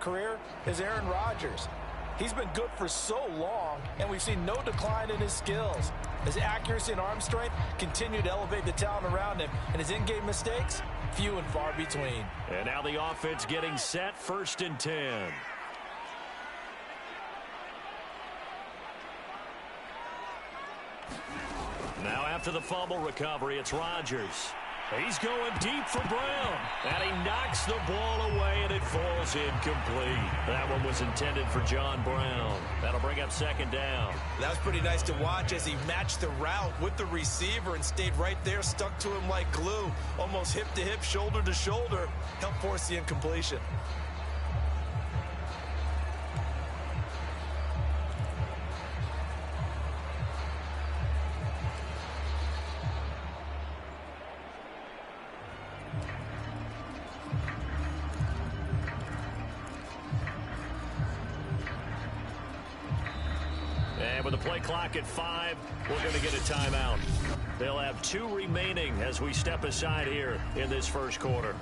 career is Aaron Rodgers. He's been good for so long, and we've seen no decline in his skills. His accuracy and arm strength continue to elevate the talent around him, and his in-game mistakes, few and far between. And now the offense getting set, 1st and 10. Now after the fumble recovery, it's Rodgers. He's going deep for Brown. And he knocks the ball away, and it falls incomplete. That one was intended for John Brown. That'll bring up 2nd down. That was pretty nice to watch as he matched the route with the receiver and stayed right there, stuck to him like glue, almost hip to hip, shoulder to shoulder, helped force the incompletion. With the play clock at 5, we're going to get a timeout. They'll have 2 remaining as we step aside here in this first quarter.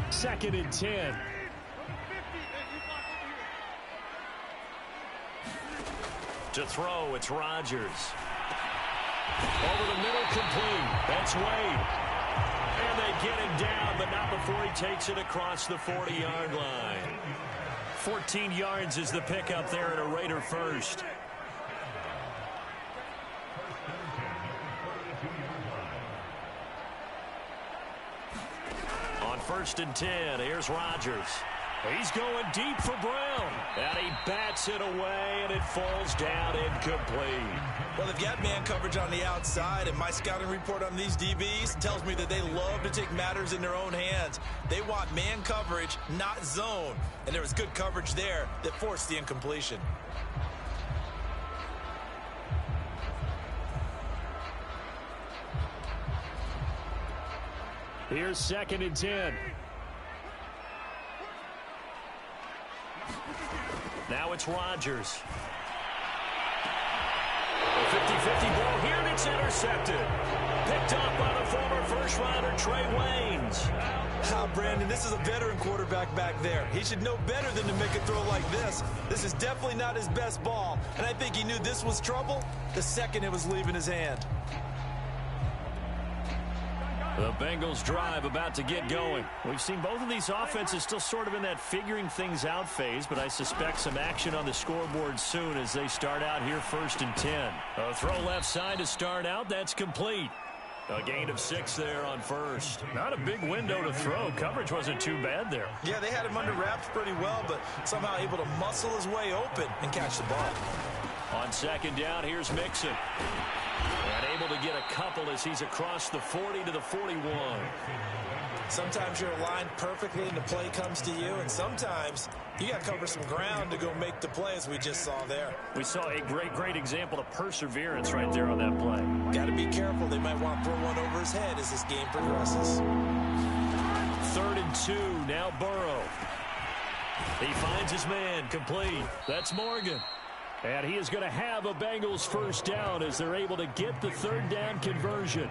Second and 10. To throw, it's Rodgers. Over the middle, complete. That's Wade. And they get him down, but not before he takes it across the 40-yard line. 14 yards is the pickup there at a Raider first. On 1st and 10, here's Rodgers. He's going deep for Brown. And he bats it away, and it falls down incomplete. Well, they've got man coverage on the outside, and my scouting report on these DBs tells me that they love to take matters in their own hands. They want man coverage, not zone. And there was good coverage there that forced the incompletion. Here's 2nd and 10. Now it's Rodgers. A 50-50 ball here, and it's intercepted. Picked up by the former first-rounder Trey Waynes. Brandon, this is a veteran quarterback back there. He should know better than to make a throw like this. This is definitely not his best ball, and I think he knew this was trouble the second it was leaving his hand. The Bengals drive about to get going. We've seen both of these offenses still sort of in that figuring things out phase, but I suspect some action on the scoreboard soon as they start out here 1st and 10. A throw left side to start out. That's complete. A gain of 6 there on 1st. Not a big window to throw. Coverage wasn't too bad there. Yeah, they had him under wraps pretty well, but somehow able to muscle his way open and catch the ball. On 2nd down, here's Mixon. And able to get a couple as he's across the 40 to the 41. Sometimes you're aligned perfectly and the play comes to you, and sometimes you got to cover some ground to go make the play, as we just saw there. We saw a great example of perseverance right there on that play. Got to be careful. They might want to throw one over his head as this game progresses. 3rd and 2, now Burrow. He finds his man, complete. That's Morgan. And he is going to have a Bengals 1st down as they're able to get the 3rd down conversion.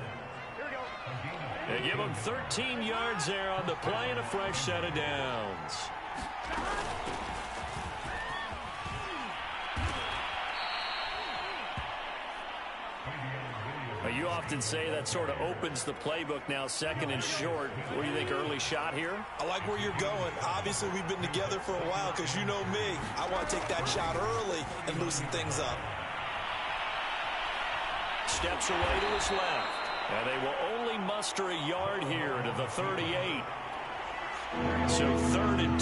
They give him 13 yards there on the play and a fresh set of downs. You often say that sort of opens the playbook now, 2nd and short. What do you think, early shot here? I like where you're going. Obviously, we've been together for a while because you know me. I want to take that shot early and loosen things up. Steps away to his left. And they will only muster a yard here to the 38. So 3rd and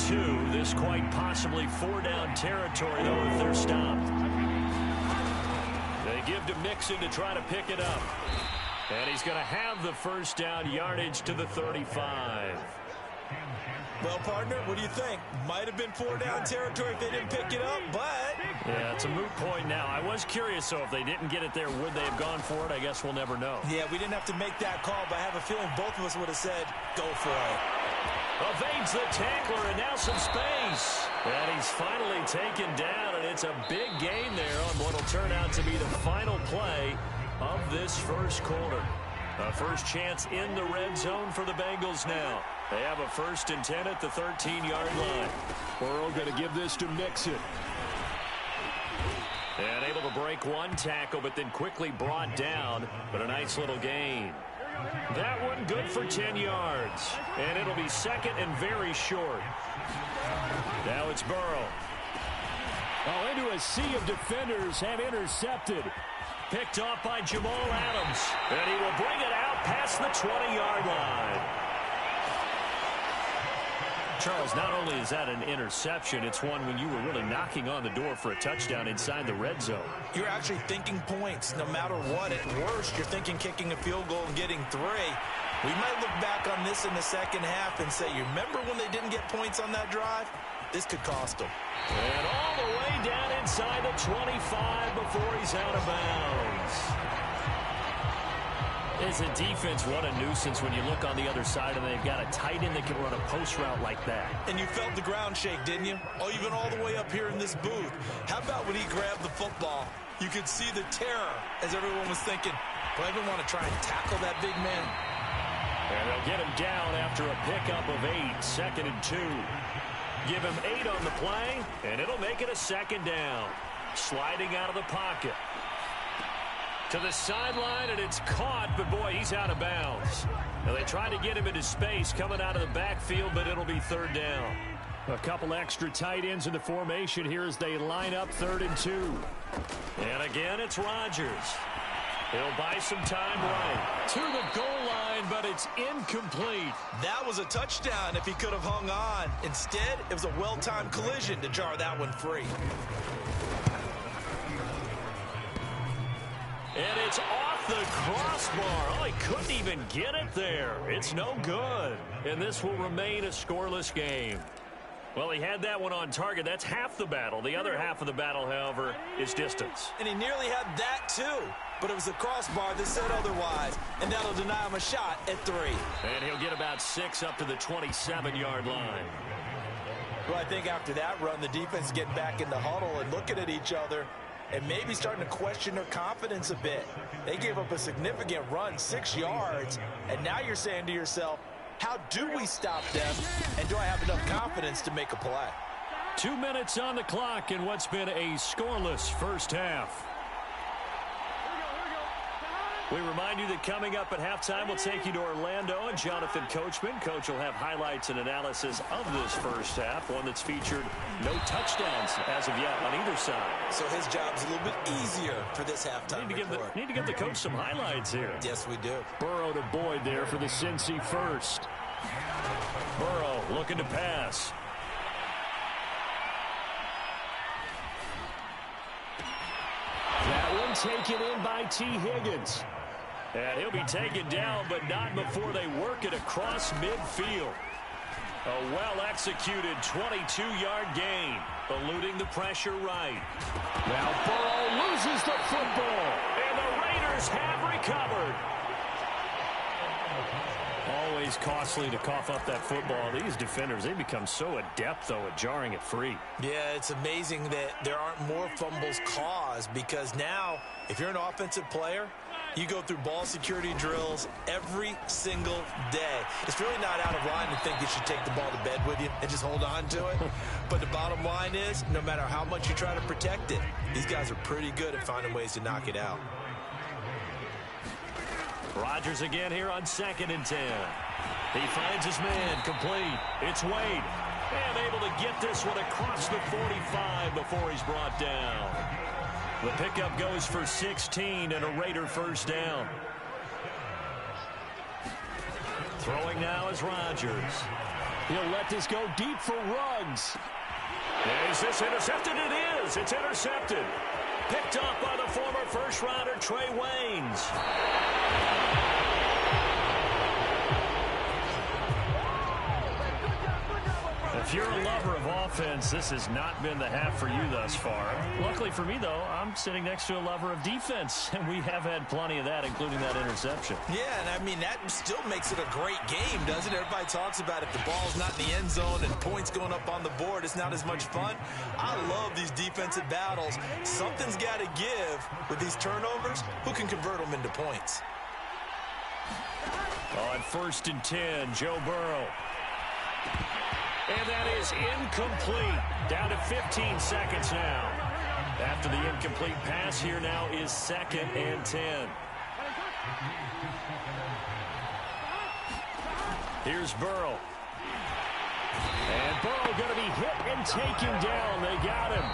2. This quite possibly 4-down territory, though, if they're stopped. They give to Mixon to try to pick it up. And he's going to have the 1st down yardage to the 35. Well, partner, what do you think? Might have been 4-down territory if they didn't pick it up, but... Yeah, it's a moot point now. I was curious, so if they didn't get it there, would they have gone for it? I guess we'll never know. Yeah, we didn't have to make that call, but I have a feeling both of us would have said, go for it. Evades the tackler, and now some space. And he's finally taken down, and it's a big gain there on what will turn out to be the final play of this first quarter. A first chance in the red zone for the Bengals now. They have a 1st and 10 at the 13-yard line. Burrow going to give this to Mixon. And able to break one tackle, but then quickly brought down. But a nice little gain. That one good for 10 yards. And it'll be 2nd and very short. Now it's Burrow. Oh, into a sea of defenders and intercepted. Picked off by Jamal Adams. And he will bring it out past the 20-yard line. Charles, not only is that an interception, it's one when you were really knocking on the door for a touchdown inside the red zone. You're actually thinking points no matter what. At worst, you're thinking kicking a field goal and getting 3. We might look back on this in the second half and say, you remember when they didn't get points on that drive? This could cost them. And all the way down inside the 25 before he's out of bounds. As a defense, what a nuisance when you look on the other side and they've got a tight end that can run a post route like that. And you felt the ground shake, didn't you? Oh, even all the way up here in this booth. How about when he grabbed the football? You could see the terror as everyone was thinking, do I even want to try and tackle that big man? And they'll get him down after a pickup of 8, 2nd and 2. Give him 8 on the play, and it'll make it a 2nd down. Sliding out of the pocket. To the sideline, and it's caught, but boy, he's out of bounds. Now they tried to get him into space coming out of the backfield, but it'll be 3rd down. A couple extra tight ends in the formation here as they line up 3rd and 2. And again, it's Rodgers. He'll buy some time right. To the goal line, but it's incomplete. That was a touchdown if he could have hung on. Instead, it was a well-timed collision to jar that one free. And it's off the crossbar. Oh, he couldn't even get it there. It's no good. And this will remain a scoreless game. Well, he had that one on target. That's half the battle. The other half of the battle, however, is distance. And he nearly had that, too. But it was the crossbar that said otherwise. And that'll deny him a shot at 3. And he'll get about 6 up to the 27-yard line. Well, I think after that run, the defense is getting back in the huddle and looking at each other and maybe starting to question their confidence a bit. They gave up a significant run, 6 yards, and now you're saying to yourself, how do we stop them, and do I have enough confidence to make a play? 2 minutes on the clock in what's been a scoreless first half. We remind you that coming up at halftime, we'll take you to Orlando and Jonathan Coachman. Coach will have highlights and analysis of this first half, one that's featured no touchdowns as of yet on either side. So his job's a little bit easier for this halftime report. Need to give the coach some highlights here. Yes, we do. Burrow to Boyd there for the Cincy first. Burrow looking to pass. That one taken in by T. Higgins. And he'll be taken down, but not before they work it across midfield. A well-executed 22-yard gain, eluding the pressure right. Now Burrow loses the football. And the Raiders have recovered. Always costly to cough up that football. These defenders, they become so adept, though, at jarring it free. Yeah, it's amazing that there aren't more fumbles caused because now, if you're an offensive player, you go through ball security drills every single day. It's really not out of line to think you should take the ball to bed with you and just hold on to it. But the bottom line is, no matter how much you try to protect it, these guys are pretty good at finding ways to knock it out. Rodgers again here on 2nd and 10. He finds his man complete. It's Wade. And able to get this one across the 45 before he's brought down. The pickup goes for 16 and a Raider first down. Throwing now is Rodgers. He'll let this go deep for Ruggs. Is this intercepted? It is. It's intercepted. Picked up by the former first-rounder Trey Waynes. If you're a lover of offense, this has not been the half for you thus far. Luckily for me, though, I'm sitting next to a lover of defense, and we have had plenty of that, including that interception. Yeah, and I mean, that still makes it a great game, doesn't it? Everybody talks about if the ball's not in the end zone and points going up on the board, it's not as much fun. I love these defensive battles. Something's got to give with these turnovers. Who can convert them into points? On 1st and 10, Joe Burrow. And that is incomplete. Down to 15 seconds now. After the incomplete pass, here now is 2nd and 10. Here's Burrow. And Burrow going to be hit and taken down. They got him.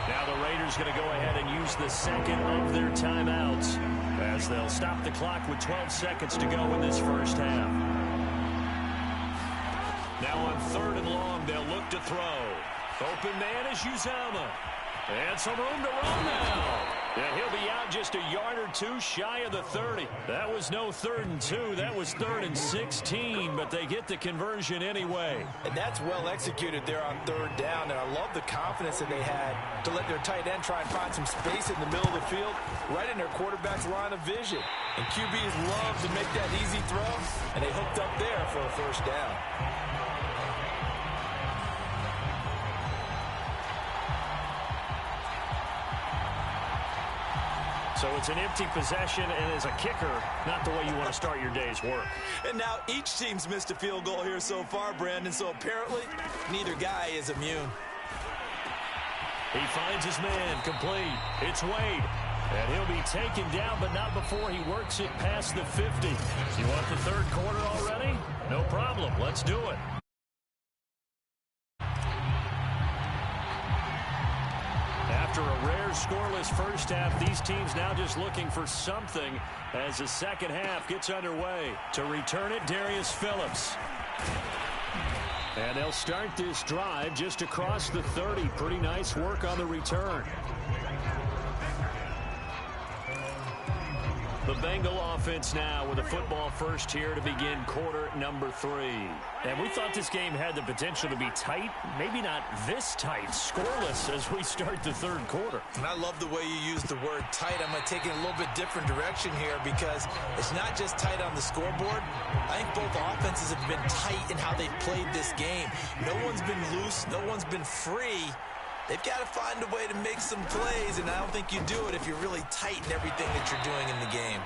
Now the Raiders going to go ahead and use the second of their timeouts as they'll stop the clock with 12 seconds to go in this first half. Now on 3rd and long, they'll look to throw. Open man is Uzama. And some room to run now. And he'll be out just a yard or two shy of the 30. That was no 3rd and 2. That was 3rd and 16, but they get the conversion anyway. And that's well executed there on 3rd down, and I love the confidence that they had to let their tight end try and find some space in the middle of the field, right in their quarterback's line of vision. And QBs love to make that easy throw, and they hooked up there for a first down. So it's an empty possession, and as a kicker, not the way you want to start your day's work. And now each team's missed a field goal here so far, Brandon, so apparently neither guy is immune. He finds his man, complete. It's Wade. And he'll be taken down, but not before he works it past the 50. You want the 3rd quarter already? No problem. Let's do it. After a rare scoreless first half, these teams now just looking for something as the second half gets underway. To return it, Darius Phillips. And they'll start this drive just across the 30. Pretty nice work on the return. The Bengal offense now with a football first here to begin quarter number 3. And we thought this game had the potential to be tight, maybe not this tight, scoreless as we start the 3rd quarter. And I love the way you use the word tight. I'm going to take it a little bit different direction here because it's not just tight on the scoreboard. I think both offenses have been tight in how they've played this game. No one's been loose. No one's been free. They've got to find a way to make some plays, and I don't think you do it if you're really tight in everything that you're doing in the game.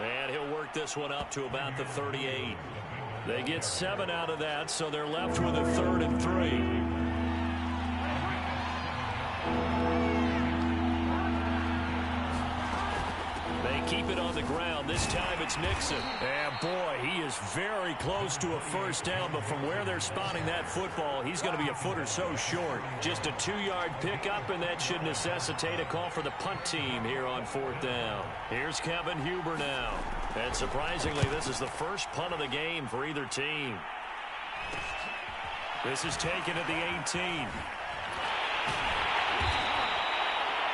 And he'll work this one up to about the 38. They get 7 out of that, so they're left with a 3rd and 3. Keep it on the ground. This time it's Nixon. And boy, he is very close to a first down, but from where they're spotting that football, he's going to be a foot or so short. Just a 2-yard pickup, and that should necessitate a call for the punt team here on 4th down. Here's Kevin Huber now. And surprisingly, this is the first punt of the game for either team. This is taken at the 18.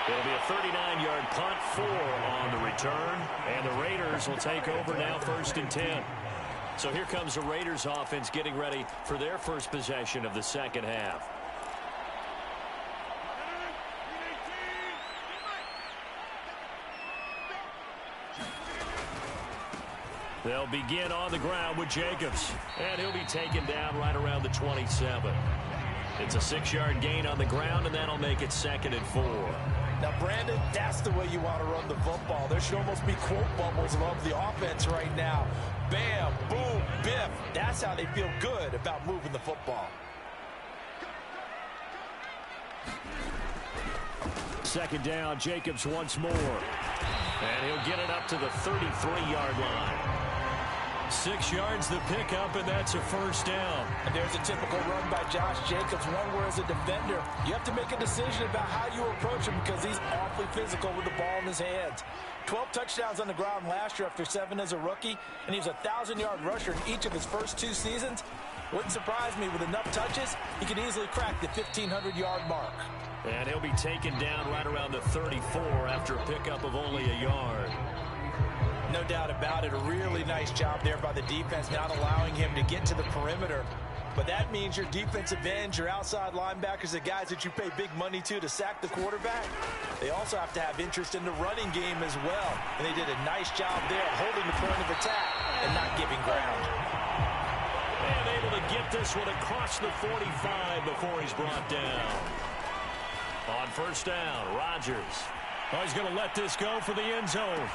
It'll be a 39-yard punt, 4 on the return, and the Raiders will take over now 1st and 10. So here comes the Raiders offense getting ready for their first possession of the second half. They'll begin on the ground with Jacobs, and he'll be taken down right around the 27. It's a 6-yard gain on the ground, and that'll make it 2nd and 4. Now, Brandon, that's the way you want to run the football. There should almost be quote bubbles above the offense right now. Bam, boom, biff. That's how they feel good about moving the football. 2nd down, Jacobs once more. And he'll get it up to the 33-yard line. 6 yards the pickup, and that's a first down. And there's a typical run by Josh Jacobs, one where as a defender, you have to make a decision about how you approach him because he's awfully physical with the ball in his hands. 12 touchdowns on the ground last year after 7 as a rookie, and he was a 1,000-yard rusher in each of his first 2 seasons. Wouldn't surprise me, with enough touches, he could easily crack the 1,500-yard mark. And he'll be taken down right around the 34 after a pickup of only a yard. No doubt about it. A really nice job there by the defense, not allowing him to get to the perimeter. But that means your defensive ends, your outside linebackers, the guys that you pay big money to sack the quarterback, they also have to have interest in the running game as well. And they did a nice job there holding the point of attack and not giving ground. And able to get this one across the 45 before he's brought down. On 1st down, Rodgers. Oh, he's going to let this go for the end zone.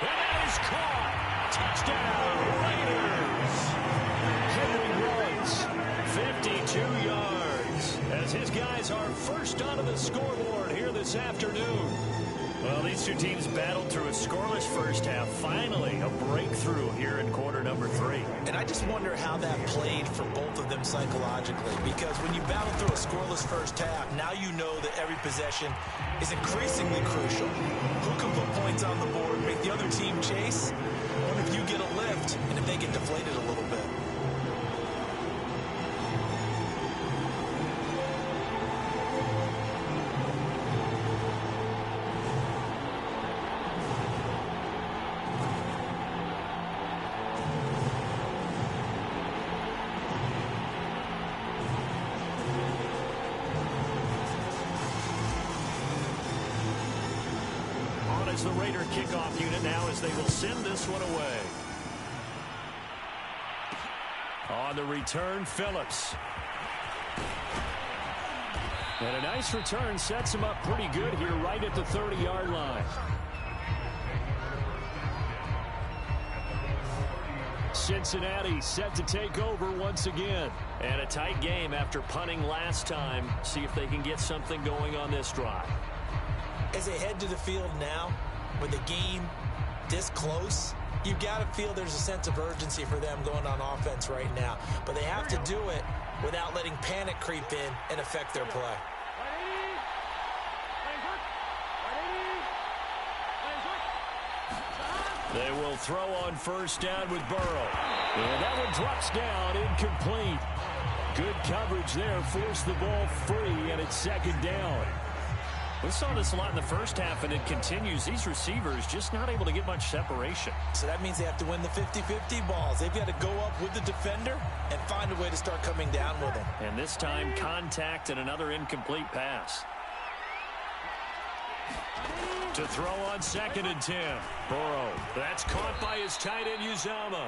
And that is caught. Touchdown, Raiders. Henry runs 52 yards as his guys are first onto the scoreboard here this afternoon. Well, these two teams battled through a scoreless first half. Finally, a breakthrough here in quarter number 3. And I just wonder how that played for both of them psychologically, because when you battle through a scoreless first half, now you know that every possession is increasingly crucial. Who can put points on the board, make the other team chase, or if you get a lift, and if they get deflated a little bit. As the Raider kickoff unit now, as they will send this one away. On the return, Phillips. And a nice return sets him up pretty good here right at the 30-yard line. Cincinnati set to take over once again. And a tight game after punting last time. See if they can get something going on this drive. As they head to the field now, with the game this close, you've got to feel there's a sense of urgency for them going on offense right now. But they have to do it without letting panic creep in and affect their play. They will throw on first down with Burrow. And that one drops down, incomplete. Good coverage there, forced the ball free, and it's second down. We saw this a lot in the first half, and it continues. These receivers just not able to get much separation. So that means they have to win the 50-50 balls. They've got to go up with the defender and find a way to start coming down with him. And this time, contact and another incomplete pass. To throw on 2nd and 10. Burrow. That's caught by his tight end, Uzama.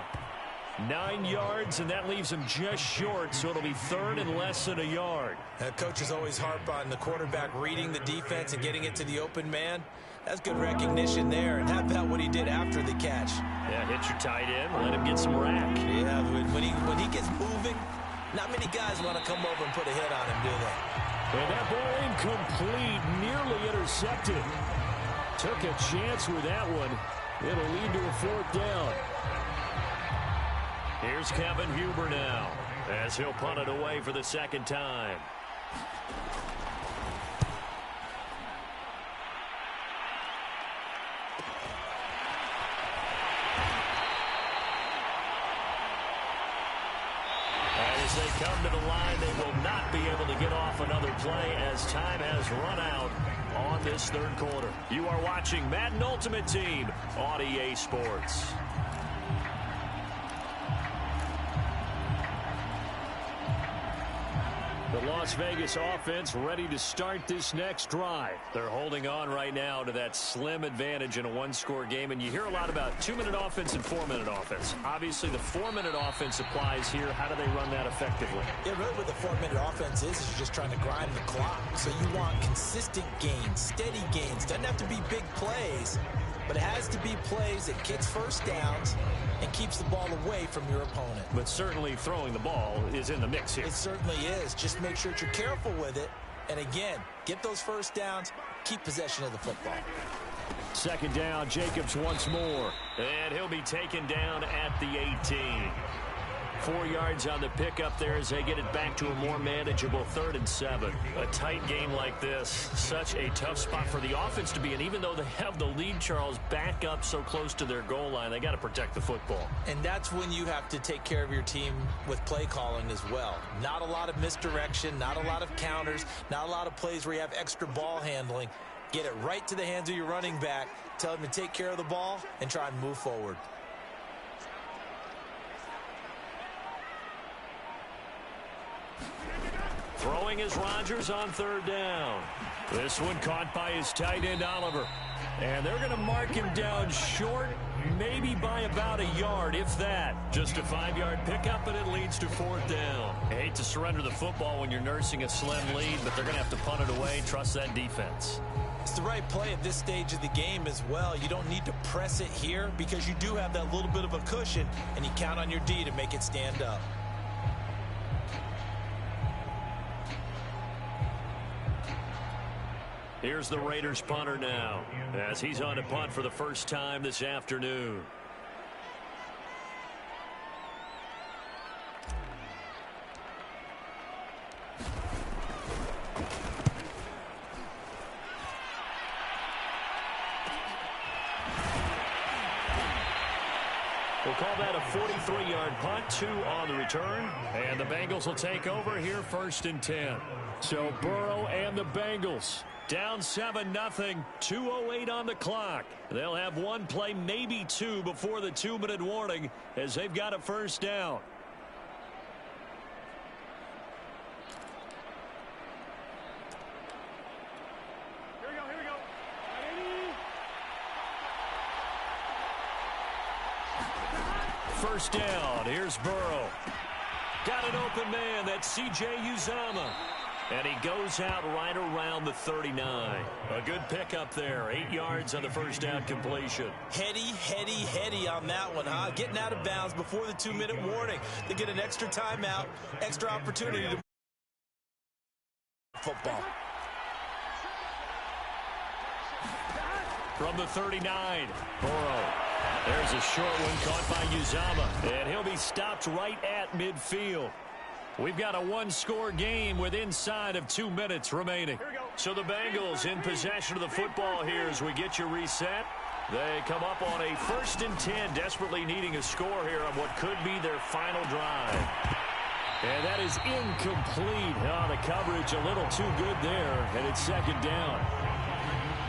9 yards, and that leaves him just short, so it'll be 3rd and less than a yard. Coaches always harp on the quarterback reading the defense and getting it to the open man. That's good recognition there, and how about what he did after the catch? Yeah, hit your tight end, let him get some rack. Yeah, when he gets moving, not many guys want to come over and put a hit on him, do they? And that ball incomplete, nearly intercepted. Took a chance with that one. It'll lead to a 4th down. Here's Kevin Huber now, as he'll punt it away for the 2nd time. And as they come to the line, they will not be able to get off another play as time has run out on this 3rd quarter. You are watching Madden Ultimate Team on EA Sports. The Las Vegas offense ready to start this next drive. They're holding on right now to that slim advantage in a one-score game. And you hear a lot about 2-minute offense and 4-minute offense. Obviously, the 4-minute offense applies here. How do they run that effectively? Yeah, really what the 4-minute offense is you're just trying to grind the clock. So you want consistent gains, steady gains. Doesn't have to be big plays, but it has to be plays that gets first downs and keeps the ball away from your opponent. But certainly throwing the ball is in the mix here. It certainly is. Just make sure that you're careful with it. And again, get those first downs, keep possession of the football. 2nd down, Jacobs once more. And he'll be taken down at the 18. 4 yards on the pickup there as they get it back to a more manageable 3rd and 7. A tight game like this, such a tough spot for the offense to be in. Even though they have the lead, Charles, back up so close to their goal line, they got to protect the football. And that's when you have to take care of your team with play calling as well. Not a lot of misdirection, not a lot of counters, not a lot of plays where you have extra ball handling. Get it right to the hands of your running back, tell him to take care of the ball, and try and move forward. Throwing is Rodgers on 3rd down. This one caught by his tight end, Oliver. And they're going to mark him down short, maybe by about a yard, if that. Just a 5-yard pickup, and it leads to 4th down. I hate to surrender the football when you're nursing a slim lead, but they're going to have to punt it away. Trust that defense. It's the right play at this stage of the game as well. You don't need to press it here because you do have that little bit of a cushion, and you count on your D to make it stand up. Here's the Raiders punter now, as he's on to punt for the first time this afternoon. We'll call that a 43-yard punt, 2 on the return. And the Bengals will take over here 1st and 10. So Burrow and the Bengals down 7-0, 2:08 on the clock. They'll have one play, maybe two, before the 2-minute warning as they've got a first down. First down. Here's Burrow. Got an open man. That's C.J. Uzomah. And he goes out right around the 39. A good pickup there. 8 yards on the first down completion. Heady on that one, huh? Getting out of bounds before the 2-minute warning. They get an extra timeout, extra opportunity to football. From the 39, Burrow. There's a short one caught by Uzomah, and he'll be stopped right at midfield. We've got a one-score game with inside of 2 minutes remaining. So the Bengals in possession of the football here as we get you reset. They come up on a 1st and 10, desperately needing a score here on what could be their final drive. And that is incomplete. Oh, the coverage a little too good there, and it's 2nd down.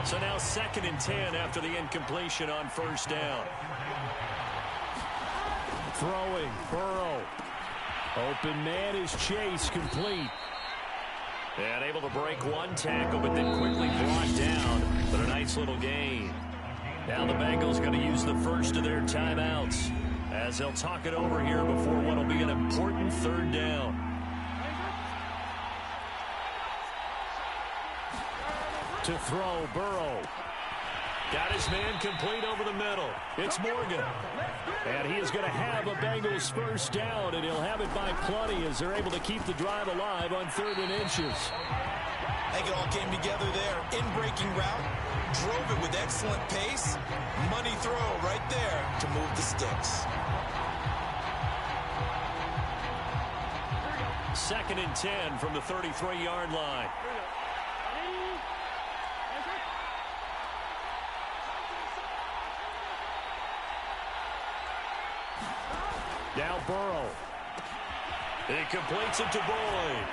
So now 2nd and 10 after the incompletion on 1st down. Throwing, Burrow. Open man is Chase, complete. And able to break one tackle, but then quickly brought down. But a nice little gain. Now the Bengals going to use the first of their timeouts as they'll talk it over here before what will be an important 3rd down. To throw, Burrow. Got his man complete over the middle. It's Morgan. And he is going to have a Bengals first down, and he'll have it by plenty as they're able to keep the drive alive on 3rd and inches. I think it all came together there. In-breaking route. Drove it with excellent pace. Money throw right there to move the sticks. 2nd and 10 from the 33-yard line. Now Burrow. He completes it to Boyd.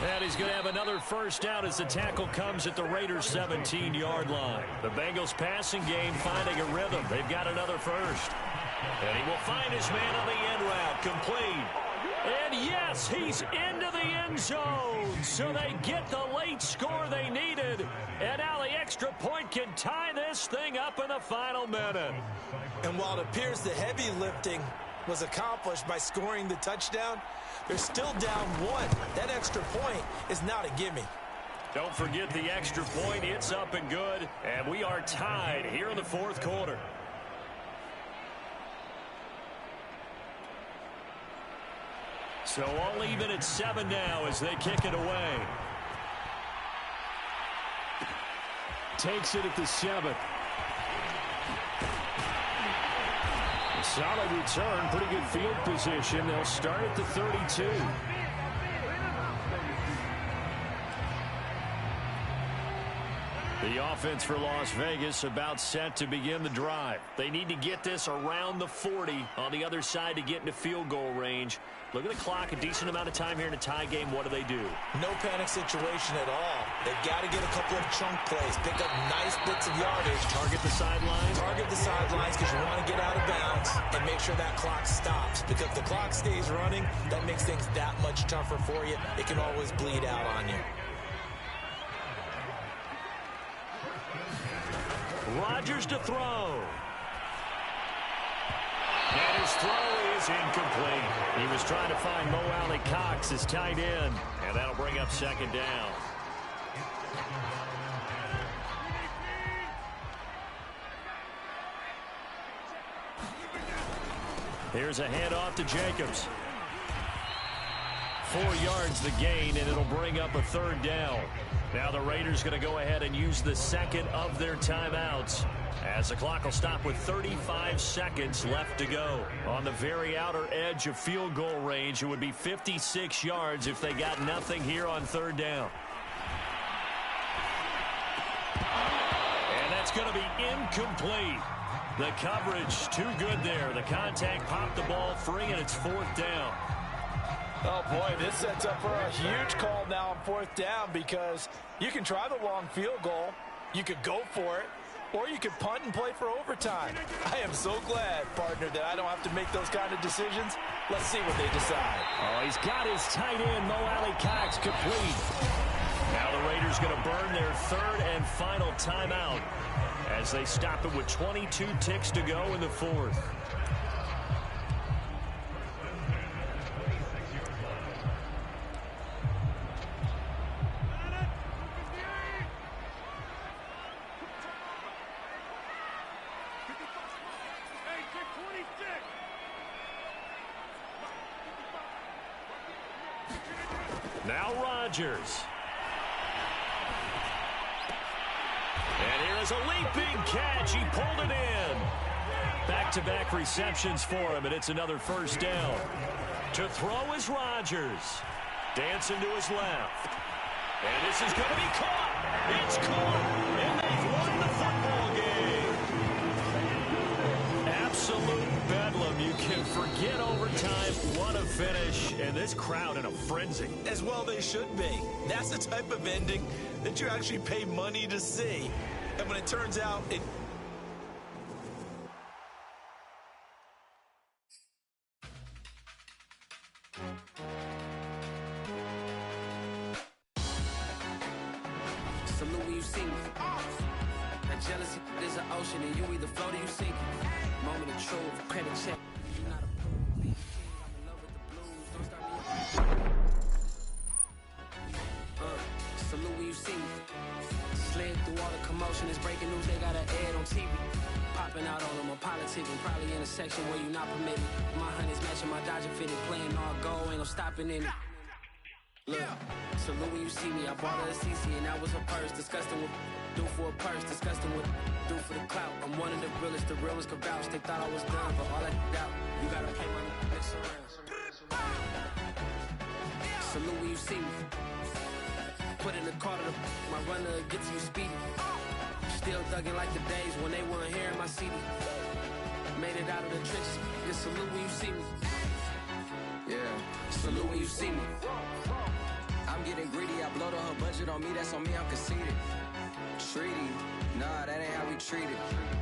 And he's going to have another first down as the tackle comes at the Raiders' 17-yard line. The Bengals passing game finding a rhythm. They've got another first. And he will find his man on the end route. Complete. And yes, he's into the end zone. So they get the late score they needed. And now the extra point can tie this thing up in the final minute. And while it appears the heavy lifting was accomplished by scoring the touchdown, they're still down 1. That extra point is not a gimme. Don't forget the extra point. It's up and good. And we are tied here in the 4th quarter. So all even at 7 now as they kick it away. Takes it at the 7. Solid return, pretty good field position. They'll start at the 32. The offense for Las Vegas about set to begin the drive. They need to get this around the 40 on the other side to get into field goal range. Look at the clock, a decent amount of time here in a tie game. What do? No panic situation at all. They've got to get a couple of chunk plays, pick up nice bits of yardage. Target the sidelines? Target the sidelines because you want to get out of bounds and make sure that clock stops. Because if the clock stays running, that makes things that much tougher for you. It can always bleed out on you. Rodgers to throw. And his throw is incomplete. He was trying to find Mo Alley Cox, his tight end. And that'll bring up 2nd down. Here's a handoff to Jacobs. 4 yards the gain, and it'll bring up a 3rd down. Now the Raiders going to go ahead and use the second of their timeouts, as the clock will stop with 35 seconds left to go. On the very outer edge of field goal range, it would be 56 yards if they got nothing here on 3rd down. And that's going to be incomplete. The coverage too good there. The contact popped the ball free, and it's 4th down. Oh, boy, this sets up for a huge call now on 4th down, because you can try the long field goal, you could go for it, or you could punt and play for overtime. I am so glad, partner, that I don't have to make those kind of decisions. Let's see what they decide. Oh, he's got his tight end, Mo Alley-Cox, complete. Now the Raiders going to burn their 3rd and final timeout as they stop it with 22 ticks to go in the 4th. Now Rodgers. And here is a leaping catch. He pulled it in. Back-to-back receptions for him, and it's another 1st down. To throw is Rodgers. Dancing to his left. And this is going to be caught. It's caught. And they've won the football game. Absolute bedlam. You can forget overtime. What a finish. And this crowd in a frenzy. As well they should be. That's the type of ending that you actually pay money to see. And when it turns out it... Salute when you see me. That jealousy is an ocean, and you either float or you sink. Moment of truth, credit check. You're not a fool. I'm in love with the blues. Don't start me. Salute when you see me. Slid through all the commotion. It's breaking news. They got an ad on TV. Popping out on them on politicking. Probably in a section where you not permitted. My honey's matching my Dodger fitted. Playing all goal. Ain't no stopping in it. Look, salute when you see me. I bought her a CC and that was her purse. Disgusting with do for a purse. Disgusting with do for the clout. I'm one of the realest. The realest could vouch. They thought I was done, but all I doubt. You gotta pay money to mix around. Salute when you see me. Put in the car to my runner gets you speedy. Still thugging like the days when they weren't here in my city. Made it out of the trenches. Just salute when you see me. Yeah, salute when you see me. I'm getting greedy, I blowed her budget on me, that's on me, I'm conceited. Treaty, nah, that ain't how we treat it.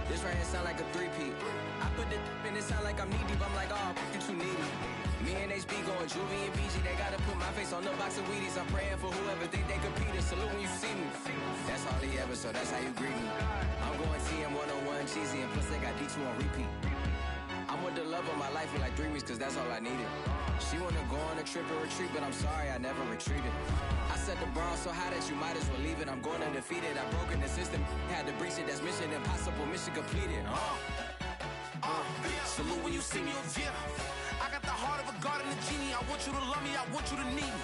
This right here sound like a 3-peat. I put the in it sound like I'm knee deep, I'm like, oh, you too needy. Me and HB going Juvie and BG, they gotta put my face on the box of Wheaties. I'm praying for whoever think they competed. Salute when you see me. That's all he ever, so that's how you greet me. I'm going TM 101 cheesy, and plus they got D2 on repeat. I'm with the love of my life for like 3 weeks, cause that's all I needed. She wanna go on a trip or retreat, but I'm sorry, I never retreated. I set the bar so high that you might as well leave it. I'm going undefeated, I've broken the system. Had to breach it, that's mission impossible, mission completed. Salute when you see me, yeah. I got the heart of a god and a genie. I want you to love me, I want you to need me.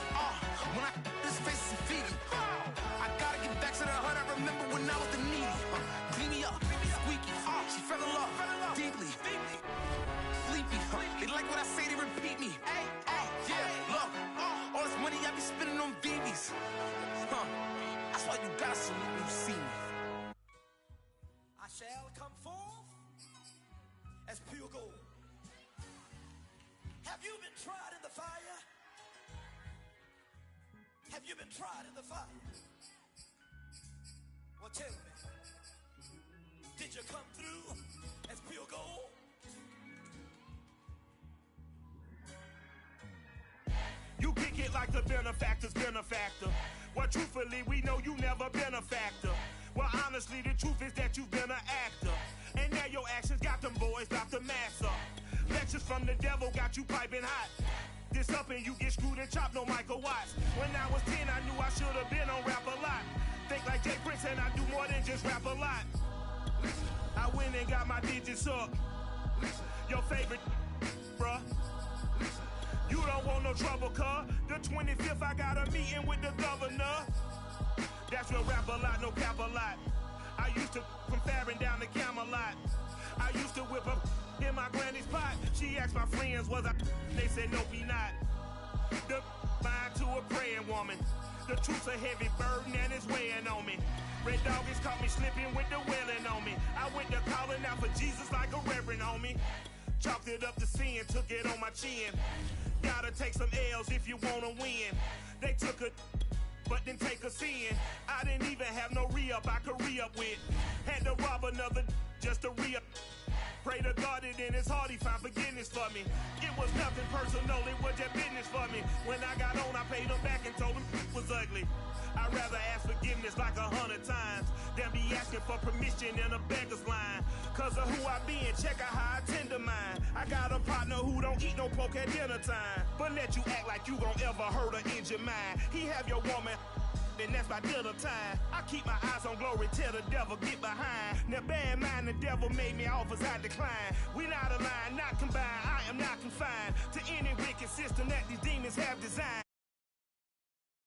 When I this face is feeding. I gotta get back to the hood, I remember when I was the needy. Clean me up, squeaky. She fell in love, deeply. Sleepy, they like what I say, they repeat me. Yeah, look, all this money I be spending on BBs. That's why you gotta salute when you see me. I shall come forth as pure gold. Have you been tried in the fire? Have you been tried in the fire? Well, tell me, did you come through as pure gold? You kick it like the benefactor's benefactor. Well, truthfully, we know you never been a factor. Well, honestly, the truth is that you've been an actor. And now your actions got them boys about to mass up. Lectures from the devil got you piping hot. This up and you get screwed and chopped, no Michael Watts. When I was 10, I knew I should have been on rap a lot. Think like Jay Prince and I do more than just rap a lot. I went and got my digits up. Your favorite bruh. You don't want no trouble, cuz. The 25th, I got a meeting with the governor. That's real rap a lot, no cap a lot. I used to from Farron down to Camelot. I used to whip up in my granny's pot. She asked my friends, was I? They said, no, we not. The mind to a praying woman. The truth's a heavy burden and it's weighing on me. Red doggies caught me slipping with the wailing on me. I went to calling out for Jesus like a reverend on me. Chalked it up to sin, took it on my chin. Gotta take some L's if you wanna win. They took a but didn't take a sin. I didn't even have no re-up I could re-up with. Had to rob another just to re-up. Pray to God that in his heart he found forgiveness for me. It was nothing personal, it was just business for me. When I got on, I paid him back and told him it was ugly. I'd rather ask forgiveness like 100 times than be asking for permission in a beggar's line. Cause of who I be and check out how I tend to mine. I got a partner who don't eat no pork at dinner time, but let you act like you gon' ever hurt or injure mine. He have your woman, and that's by dinner time. I keep my eyes on glory till the devil get behind. Now bear in mind the devil made me offers I decline. We not aligned, not combined, I am not confined to any wicked system that these demons have designed.